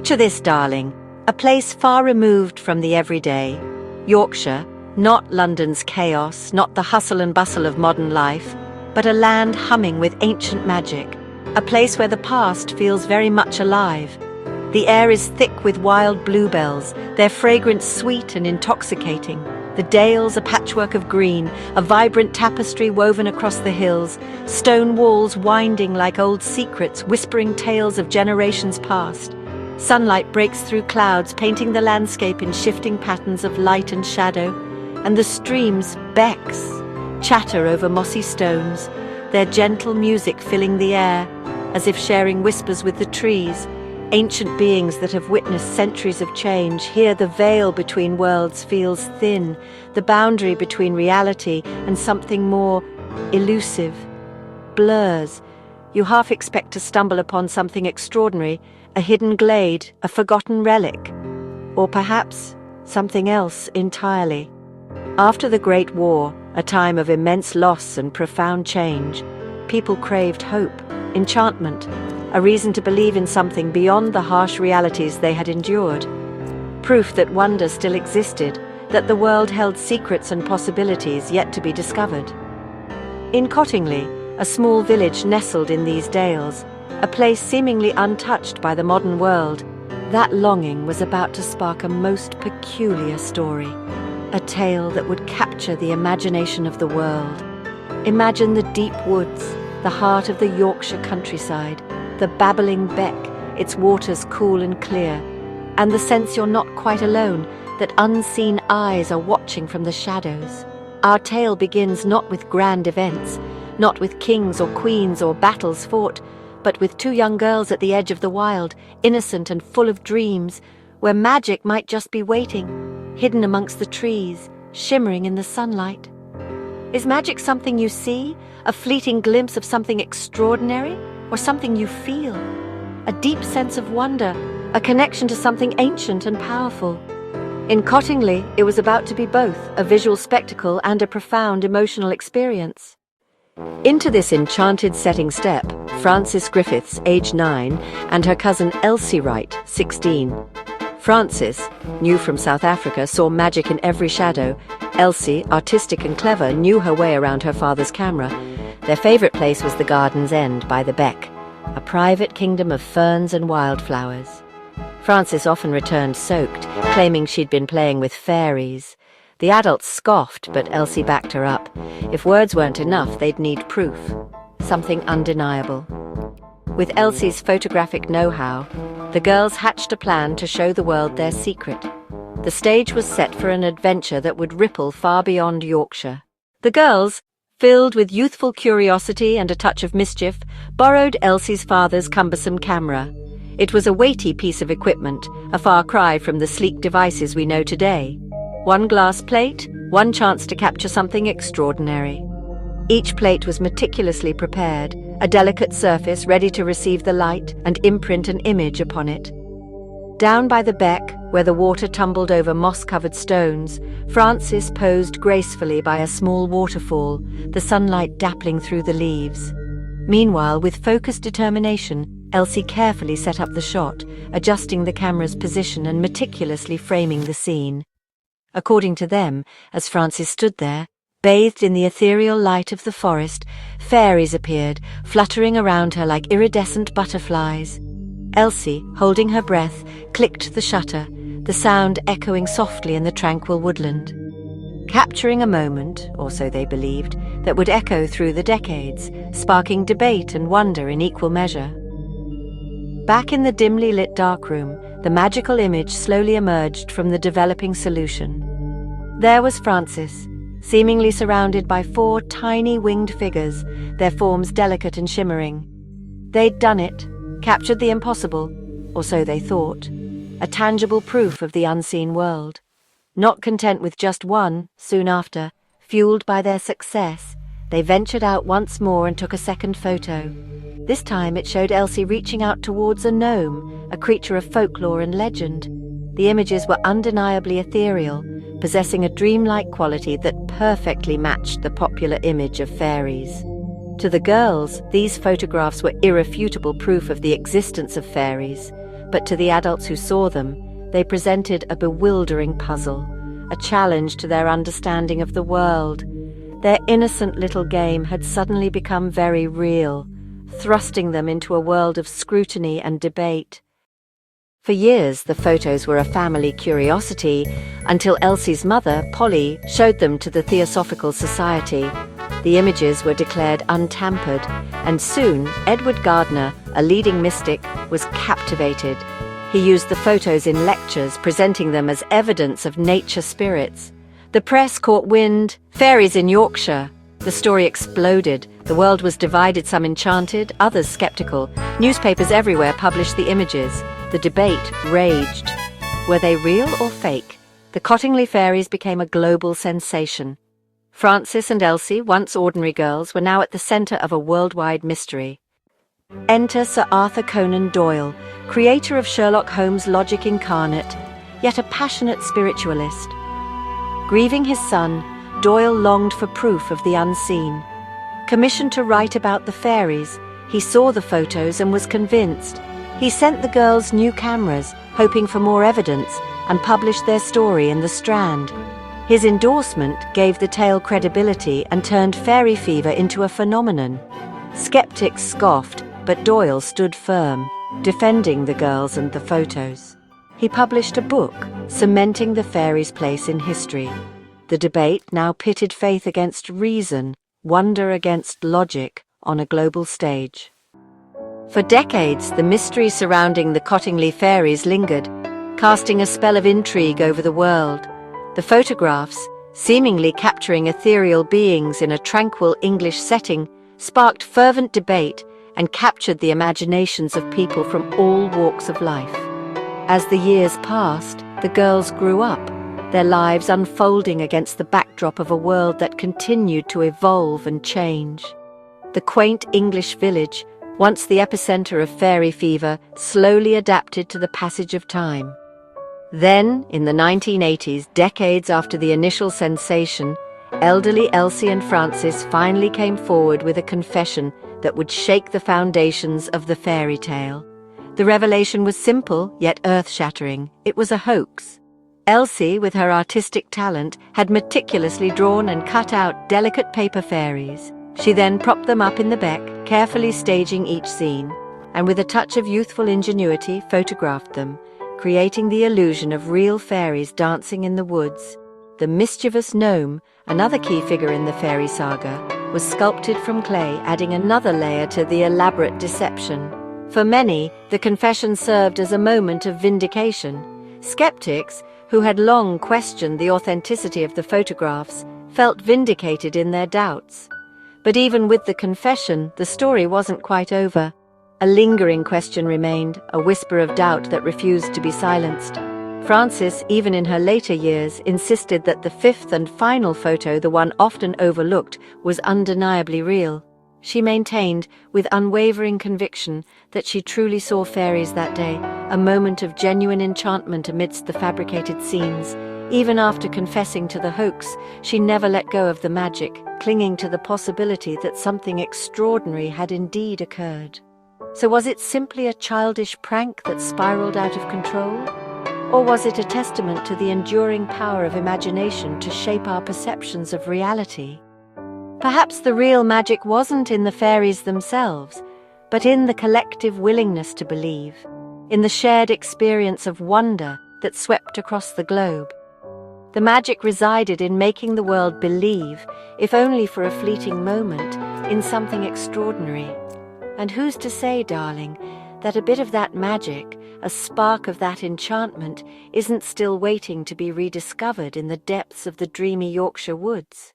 Picture this, darling, a place far removed from the everyday. Yorkshire, not London's chaos, not the hustle and bustle of modern life, but a land humming with ancient magic, a place where the past feels very much alive. The air is thick with wild bluebells, their fragrance sweet and intoxicating. The dales a patchwork of green, a vibrant tapestry woven across the hills, stone walls winding like old secrets, whispering tales of generations past. Sunlight breaks through clouds, painting the landscape in shifting patterns of light and shadow, and the streams, becks, chatter over mossy stones, their gentle music filling the air, as if sharing whispers with the trees. Ancient beings that have witnessed centuries of change, here the veil between worlds feels thin, the boundary between reality and something more elusive blurs. You half expect to stumble upon something extraordinary, a hidden glade, a forgotten relic, or perhaps something else entirely. After the Great War, a time of immense loss and profound change, people craved hope, enchantment, a reason to believe in something beyond the harsh realities they had endured. Proof that wonder still existed, that the world held secrets and possibilities yet to be discovered. In Cottingley, a small village nestled in these dales, a place seemingly untouched by the modern world, that longing was about to spark a most peculiar story, a tale that would capture the imagination of the world. Imagine the deep woods, the heart of the Yorkshire countryside, the babbling beck, its waters cool and clear, and the sense you're not quite alone, that unseen eyes are watching from the shadows. Our tale begins not with grand events, not with kings or queens or battles fought, but with two young girls at the edge of the wild, innocent and full of dreams, where magic might just be waiting, hidden amongst the trees, shimmering in the sunlight. Is magic something you see, a fleeting glimpse of something extraordinary, or something you feel? A deep sense of wonder, a connection to something ancient and powerful. In Cottingley, it was about to be both a visual spectacle and a profound emotional experience. Into this enchanted setting step Frances Griffiths, aged 9, and her cousin Elsie Wright, 16. Frances, new from South Africa, saw magic in every shadow. Elsie, artistic and clever, knew her way around her father's camera. Their favourite place was the garden's end by the beck, a private kingdom of ferns and wildflowers. Frances often returned soaked, claiming she'd been playing with fairies. The adults scoffed, but Elsie backed her up. If words weren't enough, they'd need proof, something undeniable. With Elsie's photographic know-how, the girls hatched a plan to show the world their secret. The stage was set for an adventure that would ripple far beyond Yorkshire. The girls, filled with youthful curiosity and a touch of mischief, borrowed Elsie's father's cumbersome camera. It was a weighty piece of equipment, a far cry from the sleek devices we know today. One glass plate, one chance to capture something extraordinary. Each plate was meticulously prepared, a delicate surface ready to receive the light and imprint an image upon it. Down by the beck, where the water tumbled over moss-covered stones, Frances posed gracefully by a small waterfall, the sunlight dappling through the leaves. Meanwhile, with focused determination, Elsie carefully set up the shot, adjusting the camera's position and meticulously framing the scene. According to them, as Frances stood there, bathed in the ethereal light of the forest, fairies appeared, fluttering around her like iridescent butterflies. Elsie, holding her breath, clicked the shutter, the sound echoing softly in the tranquil woodland. Capturing a moment, or so they believed, that would echo through the decades, sparking debate and wonder in equal measure. Back in the dimly lit darkroom, the magical image slowly emerged from the developing solution. There was Frances, seemingly surrounded by 4 tiny winged figures, their forms delicate and shimmering. They'd done it, captured the impossible, or so they thought, a tangible proof of the unseen world. Not content with just one, soon after, fueled by their success, they ventured out once more and took a second photo. This time it showed Elsie reaching out towards a gnome, a creature of folklore and legend. The images were undeniably ethereal, possessing a dreamlike quality that perfectly matched the popular image of fairies. To the girls, these photographs were irrefutable proof of the existence of fairies, but to the adults who saw them, they presented a bewildering puzzle, a challenge to their understanding of the world. Their innocent little game had suddenly become very real, thrusting them into a world of scrutiny and debate. For years, the photos were a family curiosity, until Elsie's mother, Polly, showed them to the Theosophical Society. The images were declared untampered, and soon Edward Gardner, a leading mystic, was captivated. He used the photos in lectures, presenting them as evidence of nature spirits. The press caught wind. Fairies in Yorkshire. The story exploded. The world was divided, some enchanted, others skeptical. Newspapers everywhere published the images. The debate raged. Were they real or fake? The Cottingley fairies became a global sensation. Frances and Elsie, once ordinary girls, were now at the centre of a worldwide mystery. Enter Sir Arthur Conan Doyle, creator of Sherlock Holmes' logic incarnate, yet a passionate spiritualist. Grieving his son, Doyle longed for proof of the unseen. Commissioned to write about the fairies, he saw the photos and was convinced. He sent the girls new cameras, hoping for more evidence, and published their story in the Strand. His endorsement gave the tale credibility and turned fairy fever into a phenomenon. Skeptics scoffed, but Doyle stood firm, defending the girls and the photos. He published a book, cementing the fairies' place in history. The debate now pitted faith against reason, wonder against logic, on a global stage. For decades, the mystery surrounding the Cottingley fairies lingered, casting a spell of intrigue over the world. The photographs, seemingly capturing ethereal beings in a tranquil English setting, sparked fervent debate and captured the imaginations of people from all walks of life. As the years passed, the girls grew up, their lives unfolding against the backdrop of a world that continued to evolve and change. The quaint English village, once the epicenter of fairy fever, slowly adapted to the passage of time. Then, in the 1980s, decades after the initial sensation, elderly Elsie and Frances finally came forward with a confession that would shake the foundations of the fairy tale. The revelation was simple, yet earth-shattering. It was a hoax. Elsie, with her artistic talent, had meticulously drawn and cut out delicate paper fairies. She then propped them up in the beck, carefully staging each scene, and with a touch of youthful ingenuity photographed them, creating the illusion of real fairies dancing in the woods. The mischievous gnome, another key figure in the fairy saga, was sculpted from clay, adding another layer to the elaborate deception. For many, the confession served as a moment of vindication. Skeptics, who had long questioned the authenticity of the photographs, felt vindicated in their doubts. But even with the confession, the story wasn't quite over. A lingering question remained, a whisper of doubt that refused to be silenced. Frances, even in her later years, insisted that the fifth and final photo, the one often overlooked, was undeniably real. She maintained, with unwavering conviction, that she truly saw fairies that day, a moment of genuine enchantment amidst the fabricated scenes. Even after confessing to the hoax, she never let go of the magic, clinging to the possibility that something extraordinary had indeed occurred. So was it simply a childish prank that spiraled out of control? Or was it a testament to the enduring power of imagination to shape our perceptions of reality? Perhaps the real magic wasn't in the fairies themselves, but in the collective willingness to believe, in the shared experience of wonder that swept across the globe. The magic resided in making the world believe, if only for a fleeting moment, in something extraordinary. And who's to say, darling, that a bit of that magic, a spark of that enchantment, isn't still waiting to be rediscovered in the depths of the dreamy Yorkshire woods?